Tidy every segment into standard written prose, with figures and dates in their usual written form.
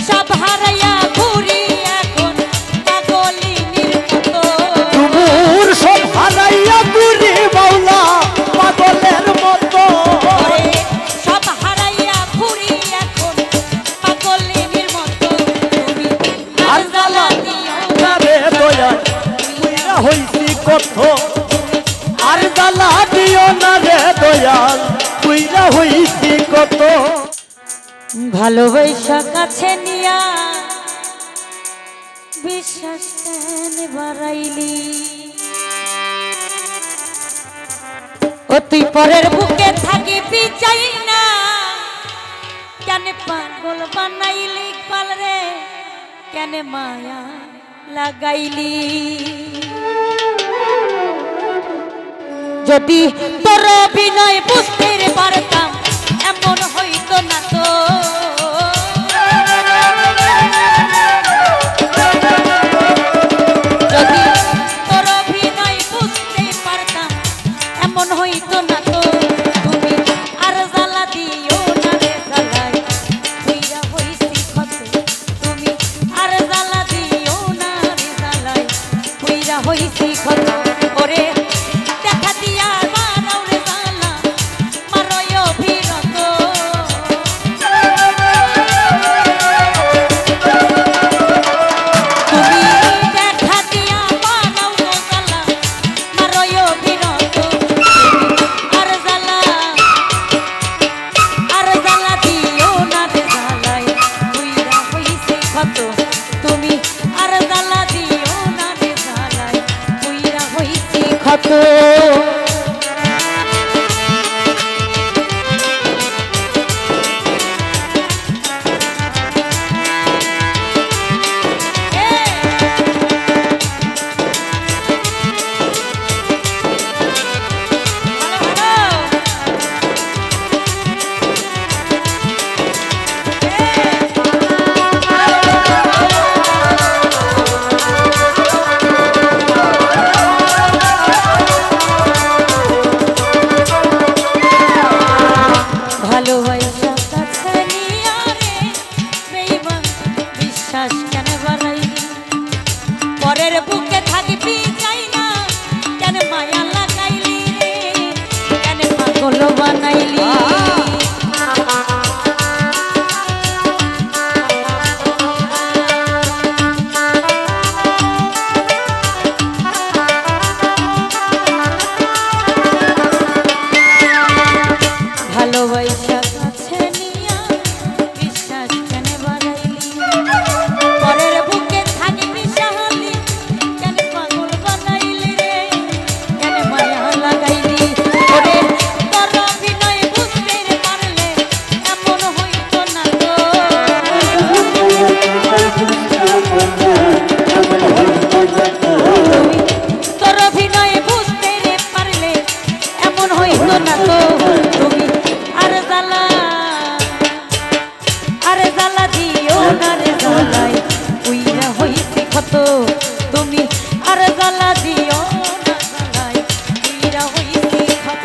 সব হারাইয়া ঘুরি এখন পাগলিনীর মতো তুমুর সব হারাইয়া ঘুরি মাওলা পাগলের মতো সব হারাইয়া ঘুরি এখন পাগলিনীর মতো তুমি আর জ্বালা দিও না রে দয়াল পুইরা হইছি কত আর জ্বালা দিও না রে দয়াল পুইরা হইছি কত ভালোবাসা কাছে নিয়া বিশ্বাস বাড়াইলি ও তুই পরের বুকে থাকিবি চাই না কেন পাগল বানাইলি পাল রে কেন মায়া লাগাইলি যদি তোর বিনয় বুঝতে পারতাম এমন হইতো না তো যদি তোর অভিনয় বুঝতে পারতাম এমন হইতো না তো তুমি আর জ্বালা দিও না রে জ্বালাই তুইরা হইছি ক্ষত তুমি আর জ্বালা দিও না রে জ্বালাই তুইরা হইছি ক্ষত ওরে দেখা দিয়া বানাও রে জ্বালা মারয় অভিরত তুমি দেখা দিয়া বানাও রে জ্বালা মারয় অভিরত আর জ্বালা দিও না রে জ্বালাই তুইরা হইছি ক্ষত তুমি আর জ্বালা দিও না রে জ্বালাই তুইরা হইছি ক্ষত ভালোবাসা কাছে নিয়া রে বেঈমান বিশ্বাস কেন বাড়াইলি পরের বুকে থাকবি চাই না কেন মায়া লাগাইলি রে কেন পাগল বানাইলি ভালোবাসা কাছে নিয়া বিশ্বাস কেন বাড়াইলি পরের বুকে থাকবি সাহালি কেন পাগল বানাইলি রে কেন মায়া লাগাইলি ওরে তোর অভিনয় বুঝতে পারলে এমন হইতো না তো তোর অভিনয় বুঝতে পারলে এমন হইতো না তো তুমি আর জ্বালা দিও না রে জ্বালাই উইরা হইছি ক্ষত তুমি আর জ্বালা দিও না জ্বালাই উইরা হইছি ক্ষত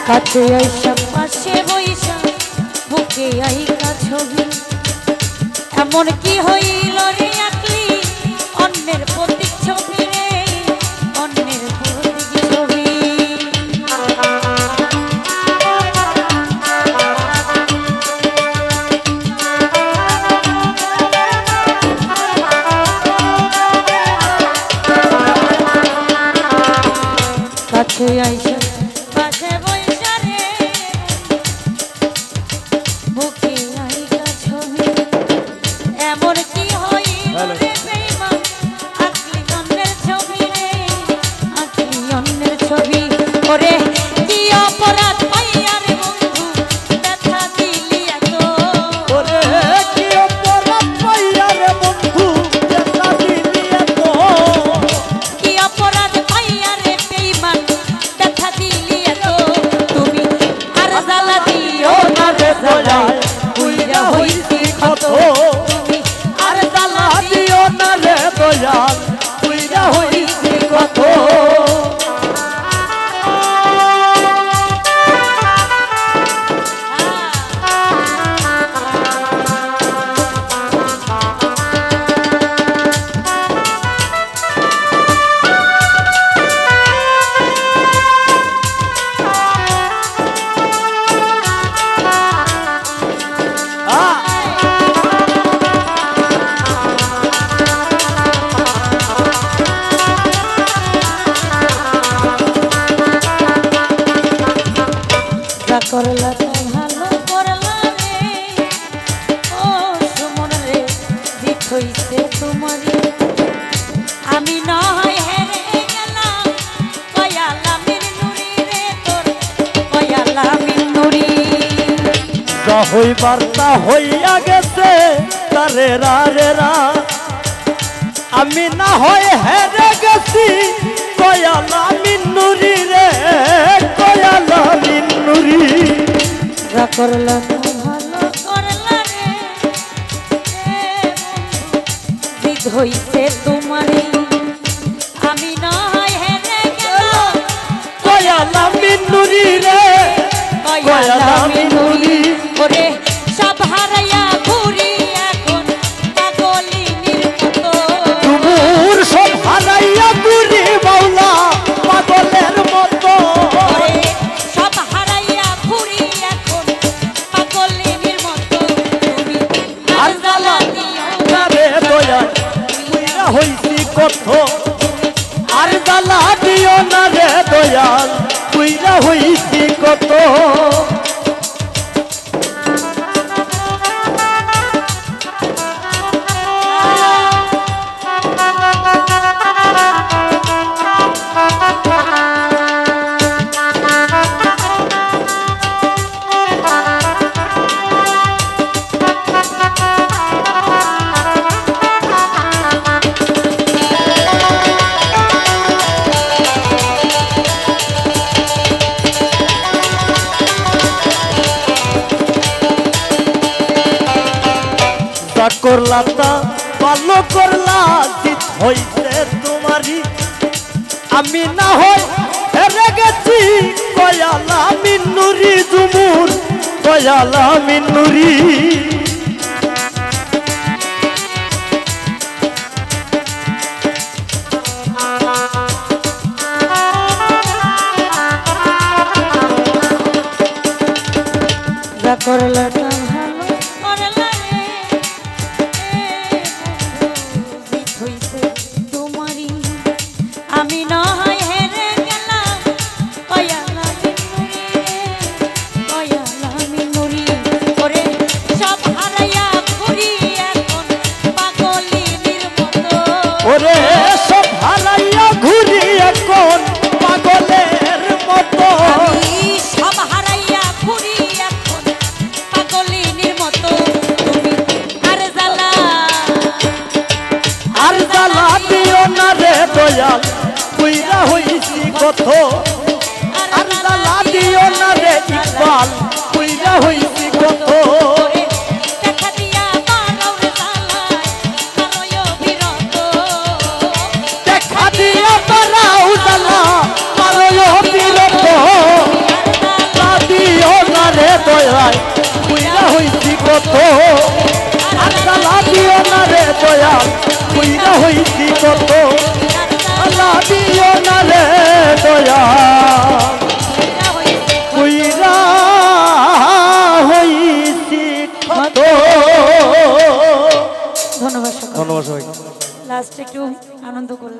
কাছে আইসা পাশে বইসা বুকে আইকা ছবি এমন কি হইল রে আঁকলি অন্যের প্রতিচ্ছবি রে অন্যের প্রতিচ্ছবি কাছে আইসা পাশে বইসা রে বুকে আইকা ছবি এমন কি হইল রে বেঈমান আঁকলি অন্যের ছবি রে আঁকলি অন্যের ছবি ওরে কি অপরাধ পাইয়া রে বন্ধু ব্যথা দিলি এত ওরে কি অপরাধ পাইয়া রে বন্ধু ব্যথা তোমারি আমি নয় হেরে গেলাম কয়ালামির নুরি রে তোর কয়ালামির নুরি যা হইবার তা হইয়া গেছে তারে রা রে রা আমি না হয় হেরে গেছি কয়ালামির নুরি রে কয়ালামির নুরি যা করলা না ভালো করলা রে জিদ হইছে তোমারি আমি নয় হেরে গেলাম কয়ালামির নুরি রে কয়ালামির নুরি ওরে সব হারাইয়া ঘুরি এখন পাগলিনীর মতো তুমুর সব হারাইয়া ঘুরি বাউলা পাগলের মতো ওরে সব হারাইয়া ঘুরি এখন পাগলিনীর মতো তুমি আর জ্বালা দিও না রে দয়া পুইরা হইছি কত আর জ্বালা দিও না রে দয়াল পুইরা হইছি কত করলা তা ভালো করলা জিত হইছে তোমারি আমি না হয় হেরে গেছি কয়ালামির নুরি জুমুর কয়ালামির নুরি যা করলা না ভালো করলা রে জিদ হইছে তোমারি আমি নয় হেরে গেলাম কয়ালামির নুরি রে কয়ালামির নুরি ওরে সব হারাইয়া ঘুরি এখন পাগলিনীর মতো ওরে সব হারাইয়া ঘুরি এখন পাগলের মতো আমি সব হারাইয়া ঘুরি এখন পাগলিনীর মতো তুমি আর জ্বালা দিও না রে দয়াল পুইরা হইছি কত আর জ্বালা দিও না রে ইকবাল পুইরা হইছি কত ওরে দেখা দিয়া মারাও রে জ্বালায় মারয় বিরত দেখা দিয়া তারাও জ্বালা মারয় বিরত জ্বালা দিও না রে দয়াল পুইরা হইছি কত আর জ্বালা দিও না রে দয়াল পুইরা হইছি কত জ্বালা দিও না রে দয়াল পুইরা হইছি কত ধন্যবাদ ধন্যবাদ সবাই লাস্ট একটু আনন্দ করুন